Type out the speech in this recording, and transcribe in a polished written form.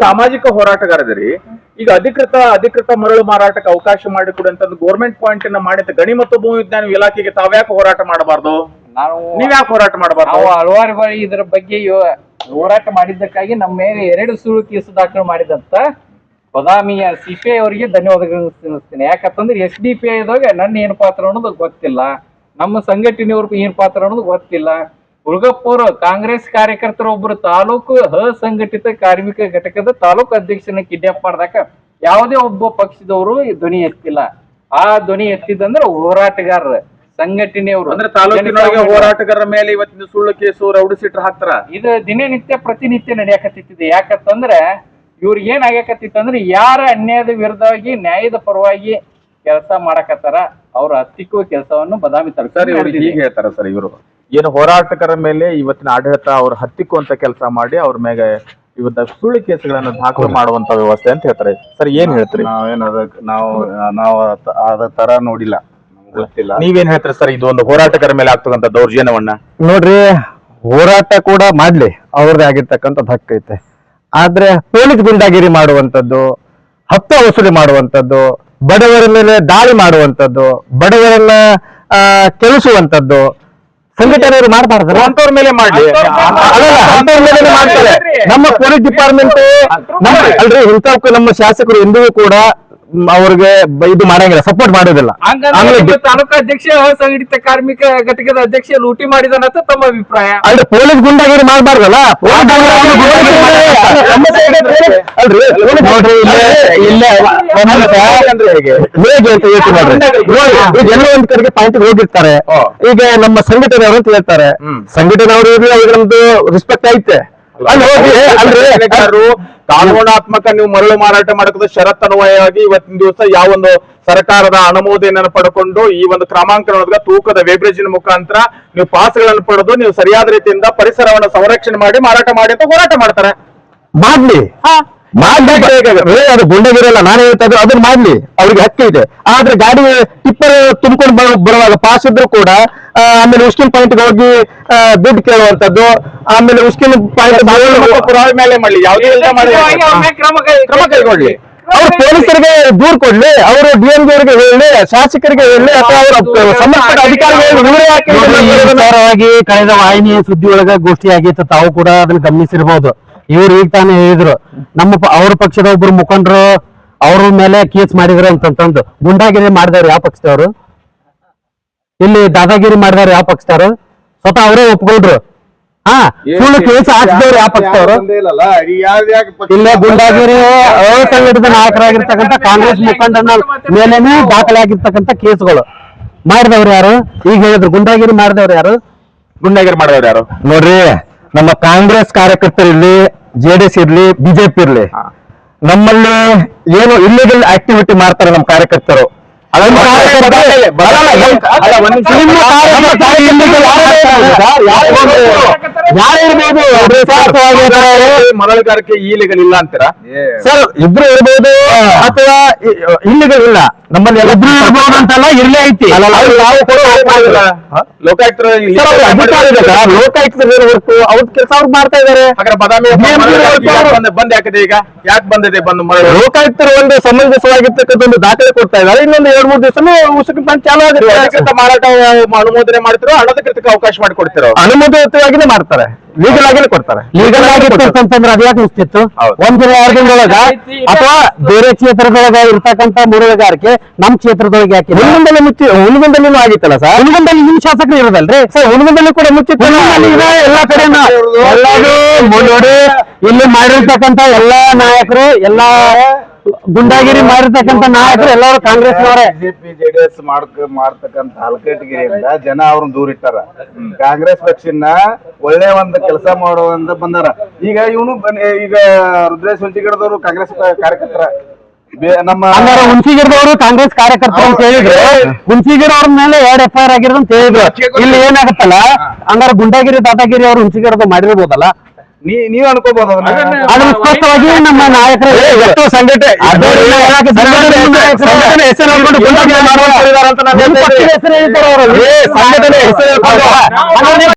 ಸಾಮಾಜಿಕ ಹೋರಾಟಗಾರರಿ ಈಗ ಅಧಿಕೃತ ಮರಳು ಮಾರಾಟಕ್ಕೆ ಅವಕಾಶ ಮಾಡಿಕೊಡುವಂತ ಗೋರ್ಮೆಂಟ್ ಪಾಯಿಂಟ್ ಅನ್ನ ಮಾಡಿದ ಗಣಿ ಮತ್ತು ಭೂ ವಿಜ್ಞಾನ ಇಲಾಖೆಗೆ ತಾವ್ಯಾಕೆ ಹೋರಾಟ ಮಾಡಬಾರ್ದು? ನೀವ್ಯಾಕೆ ಹೋರಾಟ ಮಾಡಬಾರ್ದು? ನಾವು ಹಲವಾರು ಬಾರಿ ಇದರ ಬಗ್ಗೆ ಹೋರಾಟ ಮಾಡಿದ್ದಕ್ಕಾಗಿ ನಮ್ಮ ಮೇಲೆ 2 ಸುಳ್ಳು ಕೇಸು ದಾಖಲು ಮಾಡಿದಂತ ಬದಾಮಿಯ ಸಿಪಿಐ ಅವರಿಗೆ ಧನ್ಯವಾದಗಳನ್ನು ತಿಳಿಸ್ತೇನೆ. ಯಾಕಂತಂದ್ರೆ SDPI ನನ್ನ ಏನ್ ಪಾತ್ರ ಅನ್ನೋದು ಗೊತ್ತಿಲ್ಲ, ನಮ್ಮ ಸಂಘಟನೆಯವ್ರಿಗೆ ಏನ್ ಪಾತ್ರ ಅನ್ನೋದು ಗೊತ್ತಿಲ್ಲ. ಹುಡುಗಪ್ಪವರು ಕಾಂಗ್ರೆಸ್ ಕಾರ್ಯಕರ್ತರು ಒಬ್ಬರು ತಾಲೂಕು ಅಸಂಘಟಿತ ಕಾರ್ಮಿಕ ಘಟಕದ ತಾಲೂಕು ಅಧ್ಯಕ್ಷನ ಕಿಡ್ನಾಪ್ ಮಾಡಿದಾಗ ಯಾವುದೇ ಒಬ್ಬ ಪಕ್ಷದವರು ಧ್ವನಿ ಎತ್ತಿಲ್ಲ. ಆ ಧ್ವನಿ ಎತ್ತಿದಂದ್ರೆ ಹೋರಾಟಗಾರರ ಸಂಘಟನೆಯವರು. ಅಂದ್ರೆ ತಾಲೂಕಿನೊಳಗೆ ಹೋರಾಟಗಾರರ ಮೇಲೆ ಇವತ್ತಿನ ಸುಳ್ಳು ಕೇಸು ರೌಡಿ ಸೀಟರ್ ಹಾಕ್ತಾರ. ಇದು ದಿನನಿತ್ಯ ಪ್ರತಿನಿತ್ಯ ನಡೆಯಕತ್ತಿದೆ. ಯಾಕಂತಂದ್ರೆ ಇವ್ರಿಗೆ ಏನ್ ಆಗ್ಯಾಕತ್ತಿತ್ತಂದ್ರೆ ಯಾರ ಅನ್ಯಾಯದ ವಿರುದ್ಧವಾಗಿ ನ್ಯಾಯದ ಪರವಾಗಿ ಕೆಲಸ ಮಾಡಕತ್ತಾರ ಅವ್ರ ಹತ್ತಿಕ್ಕುವ ಕೆಲಸವನ್ನು ಬದಾಮಿ ಸರ್ ಹೀಗೆ ಹೇಳ್ತಾರ ಸರ್. ಇವರು ಏನು ಹೋರಾಟಗಾರರ ಮೇಲೆ ಇವತ್ತಿನ ಆಡಳಿತ ಅವ್ರ ಹತ್ತಿಕ್ಕುವಂತ ಕೆಲಸ ಮಾಡಿ ಅವ್ರ ಮೇಲೆ ಇವತ್ತ ಸುಳ್ಳು ಕೇಸುಗಳನ್ನು ದಾಖಲು ಮಾಡುವಂತ ವ್ಯವಸ್ಥೆ ಅಂತ ಹೇಳ್ತಾರೆ. ಸರ್ ಏನ್ ಹೇಳ್ತೀರಿ? ನಾವು ಅದ ತರ ನೋಡಿಲ್ಲ, ಗೊತ್ತಿಲ್ಲ. ನೀವೇನ್ ಹೇಳ್ತೀರಿ ಸರ್ ಇದು ಒಂದು ಹೋರಾಟಗಾರರ ಮೇಲೆ ಆಗ್ತಕ್ಕಂಥ ದೌರ್ಜನ್ಯವನ್ನ? ನೋಡ್ರಿ, ಹೋರಾಟ ಕೂಡ ಮಾಡ್ಲಿ, ಅವ್ರದ್ದೇ ಆಗಿರ್ತಕ್ಕಂಥದ್ದು ಹಕ್ಕೈತೆ. ಆದ್ರೆ ಪೊಲೀಸ್ ಗುಂಡಾಗಿರಿ ಮಾಡುವಂಥದ್ದು, ಹಪ್ತ ವಸೂಲಿ ಮಾಡುವಂಥದ್ದು, ಬಡವರ ಮೇಲೆ ದಾಳಿ ಮಾಡುವಂಥದ್ದು, ಬಡವರನ್ನ ಕೆಲಸುವಂಥದ್ದು ಸಂಘಟನೆಯವರು ಮಾಡ್ಬಾರ್ದಲ್ಲ. ಅಂತವ್ರ ಮೇಲೆ ಮಾಡ್ಲಿ, ಅಂತವ್ರ ಮೇಲೆ ಮಾಡ್ತಾರೆ. ನಮ್ಮ ಪೊಲೀಸ್ ಡಿಪಾರ್ಟ್ಮೆಂಟ್ ಅಲ್ರಿ, ಇಂಥವಕ್ಕೂ ನಮ್ಮ ಶಾಸಕರು ಎಂದಿಗೂ ಕೂಡ ಅವ್ರಿಗೆ ಇದು ಮಾಡಂಗಿಲ್ಲ, ಸಪೋರ್ಟ್ ಮಾಡೋದಿಲ್ಲ. ತಾಲೂಕು ಅಧ್ಯಕ್ಷ ಅಸಂಘಟಿತ ಕಾರ್ಮಿಕ ಘಟಕದ ಅಧ್ಯಕ್ಷ ಲೂಟಿ ಮಾಡಿದಾನಂತ ತಮ್ಮ ಅಭಿಪ್ರಾಯ? ಅಲ್ರಿ, ಪೊಲೀಸ್ ಗುಂಡಾಗಿರಿ ಮಾಡ್ಬಾರ್ದಲ್ಲ. ನೋಡ್ರಿ, ಇಲ್ಲೇ ಹೇಗೆ ಅಂತ ಯೋಚನೆ ಮಾಡ್ರಿ. ಎಲ್ಲೋ ಒಂದ್ ಕಡೆಗೆ ಪಾಯಿಂಟ್ ಹೋಗಿರ್ತಾರೆ. ಈಗ ನಮ್ಮ ಸಂಘಟನೆಯವರು ಅಂತ ಹೇಳ್ತಾರೆ, ಸಂಘಟನೆಯವರು ಇರ್ಲಿ, ಅವ್ರಿಗೆ ನಮ್ದು ರೆಸ್ಪೆಕ್ಟ್ ಐತೆ. ಕಾನೂನಾತ್ಮಕ ನೀವು ಮರಳು ಮಾರಾಟ ಮಾಡಕ್ಕೆ ಷರತ್ತನ್ವಯವಾಗಿ ಇವತ್ತಿನ ದಿವಸ ಯಾವೊಂದು ಸರ್ಕಾರದ ಅನುಮೋದನೆಯನ್ನು ಪಡ್ಕೊಂಡು ಈ ಒಂದು ಕ್ರಮಾಂಕನ ತೂಕದ ವೇಬ್ರೇಜಿನ ಮುಖಾಂತರ ನೀವು ಪಾಸ್ಗಳನ್ನು ಪಡೆದು ನೀವು ಸರಿಯಾದ ರೀತಿಯಿಂದ ಪರಿಸರವನ್ನು ಸಂರಕ್ಷಣೆ ಮಾಡಿ ಮಾರಾಟ ಮಾಡಿ ಅಂತ ಹೋರಾಟ ಮಾಡ್ತಾರೆ. ಮಾಡ್ಲಿ, ಅದು ಗುಂಡಗಿರಲ್ಲ, ನಾನು ಹೇಳ್ತಾ ಇದ್ರು ಅದನ್ನ ಮಾಡ್ಲಿ, ಅವ್ರಿಗೆ ಹಕ್ಕಿದೆ. ಆದ್ರೆ ಗಾಡಿ ಟಿಪ್ಪರ್ ತುಂಬಿಕೊಂಡು ಬರುವಾಗ ಪಾಸ್ ಇದ್ರು ಕೂಡ ಆಮೇಲೆ ಉಸ್ಕಿನ್ ಪಾಯಿಂಟ್ ಹೋಗಿ ದುಡ್ಡು ಕೇಳುವಂತದ್ದು, ಆಮೇಲೆ ಉಸ್ಕಿನ್ ಪಾಯಿಂಟ್ ಪುರಾವೆ ಮೇಲೆ ಮಾಡಲಿ, ಯಾವುದೇ ಕ್ರಮ ಕೈಗೊಳ್ಳಿ. ಅವ್ರು ಪೊಲೀಸರಿಗೆ ದೂರ್ ಕೊಡ್ಲಿ, ಅವರು DMG ಅವರಿಗೆ ಹೇಳಿ, ಶಾಸಕರಿಗೆ ಹೇಳಿ, ಅಥವಾ ಅವರ ಸಂಬಂಧಪಟ್ಟ ಅಧಿಕಾರಿಗಳು ಕಳೆದ ವಾಹಿನಿಯ ಸುದ್ದಿ ಒಳಗ ಗೋಷ್ಠಿ ಆಗಿತ್ತು, ತಾವು ಕೂಡ ಅದನ್ನ ಗಮನಿಸಿರ್ಬೋದು. ಇವ್ರು ಈಗ ತಾನೇ ಹೇಳಿದ್ರು, ಅವ್ರ ಪಕ್ಷದ ಒಬ್ರು ಮುಖಂಡರು ಅವ್ರ ಮೇಲೆ ಕೇಸ್ ಮಾಡಿದ್ರು ಅಂತಂದು. ಗುಂಡಾಗಿರಿ ಮಾಡಿದವ್ರು ಯಾವ ಪಕ್ಷದವರು? ಇಲ್ಲಿ ದಾದಾಗಿರಿ ಮಾಡಿದವ್ರು ಯಾವ ಪಕ್ಷದವರು? ಸ್ವತಃ ಅವರೇ ಒಪ್ಕೊಂಡ್ರು. ಸುಳ್ಳು ಕೇಸ್ ಹಾಕಿದವ್ರು ಯಾವ ಪಕ್ಷದವರು? ಇಲ್ಲೇ ಗುಂಡಾಗಿರಿ ಅಸಂಘಟಿತ ನಾಯಕರಾಗಿರ್ತಕ್ಕಂಥ ಕಾಂಗ್ರೆಸ್ ಮುಖಂಡನ ಮೇಲೇನೆ ದಾಖಲೆ ಆಗಿರ್ತಕ್ಕಂಥ ಕೇಸ್ಗಳು ಮಾಡಿದವ್ರು ಯಾರು? ಈಗ ಹೇಳಿದ್ರು ಗುಂಡಾಗಿರಿ ಮಾಡಿದವ್ರು ಯಾರು? ಗುಂಡಾಗಿರಿ ಮಾಡಿದವ್ರು ಯಾರು? ನೋಡ್ರಿ, ನಮ್ಮ ಕಾಂಗ್ರೆಸ್ ಕಾರ್ಯಕರ್ತರಿರ್ಲಿ, JDS ಇರ್ಲಿ, BJP ಇರ್ಲಿ, ನಮ್ಮಲ್ಲಿ ಏನು ಇಲ್ಲಿಗಲ್ ಆಕ್ಟಿವಿಟಿ ಮಾಡ್ತಾರೆ ನಮ್ಮ ಕಾರ್ಯಕರ್ತರು. ಮರಳುಗಾರಿಕೆ ಇಲ್ಲಿಗಲ್ ಇಲ್ಲ ಅಂತೀರಾ ಸರ್? ಇಬ್ರು ಇರ್ಬೋದು ಅಥವಾ ಇಲ್ಲಿಗಲ್ ಇಲ್ಲ, ನಮ್ಮಲ್ಲಿ ಇಬ್ರು ಇರ್ಬೋದು ಅಂತಲ್ಲ, ಇರ್ಲೇ ಐತಿ. ನಾವು ಕೂಡ ಲೋಕಾಯುಕ್ತರು ಲೋಕಾಯುಕ್ತರು ಅವ್ರ ಕೆಲಸ ಅವ್ರು ಮಾಡ್ತಾ ಇದಾರೆ. ಬಂದ್ ಯಾಕಿದೆ? ಈಗ ಯಾಕೆ ಬಂದಿದೆ? ಲೋಕಾಯುಕ್ತರು ಒಂದು ಸಮಂಜಸವಾಗಿರ್ತಕ್ಕಂಥ ಒಂದು ದಾಖಲೆ ಕೊಡ್ತಾ ಇದ್ದಾರೆ. ಇನ್ನೊಂದು 2-3 ದಿವಸ ಉಸುಕು ಬಂದ್ ಚಾಲು ಆಗಿದೆ. ಅಧಿಕೃತ ಮಾರಾಟ ಅನುಮೋದನೆ ಮಾಡ್ತಿರೋ, ಅನಧಿಕೃತಕ್ಕೆ ಅವಕಾಶ ಮಾಡಿಕೊಡ್ತಿರೋ? ಅನುಮೋದಿತವಾಗಿನೇ ಮಾಡ್ತಾರೆ, ಲೀಗಲ್ ಆಗಿನೇ ಕೊಡ್ತಾರೆ. ಲೀಗಲ್ ಆಗಿರ್ತಂತಂದ್ರೆ ಅದು ಯಾಕೆ ಮುಚ್ಚಿತ್ತು? 1 ದಿನ 2 ದಿನದೊಳಗ ಅಥವಾ ಬೇರೆ ಕ್ಷೇತ್ರದೊಳಗ ಇರ್ತಕ್ಕಂಥ ಮರಳುಗಾರಿಕೆ ನಮ್ಮ ಕ್ಷೇತ್ರದೊಳಗೆ ಯಾಕೆ ಹುಣಗುಂದಲ್ಲಿ ಹುಣಗುಂದಲ್ಲಿನೂ ಆಗಿತ್ತಲ್ಲ ಸರ್? ಹುಣಗುಂದಲ್ಲಿ ನಿಮ್ ಶಾಸಕರು ಇರೋದಲ್ರಿ ಸರ್? ಹುಣಗುಂದಲ್ಲಿ ಕೂಡ ಮುಚ್ಚಿತ್ತು. ಎಲ್ಲಾ ಕಡೆ ಎಲ್ಲರೂ ನೋಡಿ, ಇಲ್ಲಿ ಮಾಡಿರ್ತಕ್ಕಂಥ ಎಲ್ಲಾ ನಾಯಕರು, ಎಲ್ಲಾ ಗುಂಡಾಗಿರಿ ಮಾಡಿರ್ತಕ್ಕಂಥ ನಾಯಕರು ಎಲ್ಲರೂ ಕಾಂಗ್ರೆಸ್ನವರೇ. BJP JDS ಮಾಡ್ತಕ್ಕಂಥ ಹಲಕಟ್ಟಿಗಿರಿಯಿಂದ ಜನ ಅವ್ರನ್ನ ದೂರ ಇಟ್ಟಾರ. ಕಾಂಗ್ರೆಸ್ ಪಕ್ಷನ ಒಳ್ಳೆ ಒಂದು ಕೆಲಸ ಮಾಡುವಂತ ಬಂದಾರ. ಈಗ ಇವನು ಈಗ ರುದ್ರೇಶ್ ಹುಂಚಿಗಿಡದವರು ಕಾಂಗ್ರೆಸ್ ಕಾರ್ಯಕರ್ತರ, ನಮ್ಮ ಹುಣಸಿಗಿಡದವರು ಕಾಂಗ್ರೆಸ್ ಕಾರ್ಯಕರ್ತರು ಅಂತ ಹೇಳಿದ್ರೆ, ಹುಣಸಿಗಿಡ ಅವ್ರ ಮೇಲೆ 2 FIR ಆಗಿರೋದು ಅಂತ ಹೇಳಿದ್ರು. ಇಲ್ಲಿ ಏನಾಗತ್ತಲ್ಲ, ಹಂಗಾರೆ ಗುಂಡಾಗಿರಿ ದಾದಾಗಿರಿ ಅವರು ಹುಣಸಿಗಿಡದ ಮಾಡಿರ್ಬೋದಲ್ಲ? ನೀವ್ ಅನ್ಕೋಬಹುದು. ಅದನ್ನ ಸ್ಪಷ್ಟವಾಗಿ ನಮ್ಮ ನಾಯಕರು ಸಂಘಟನೆ ಹೆಸರು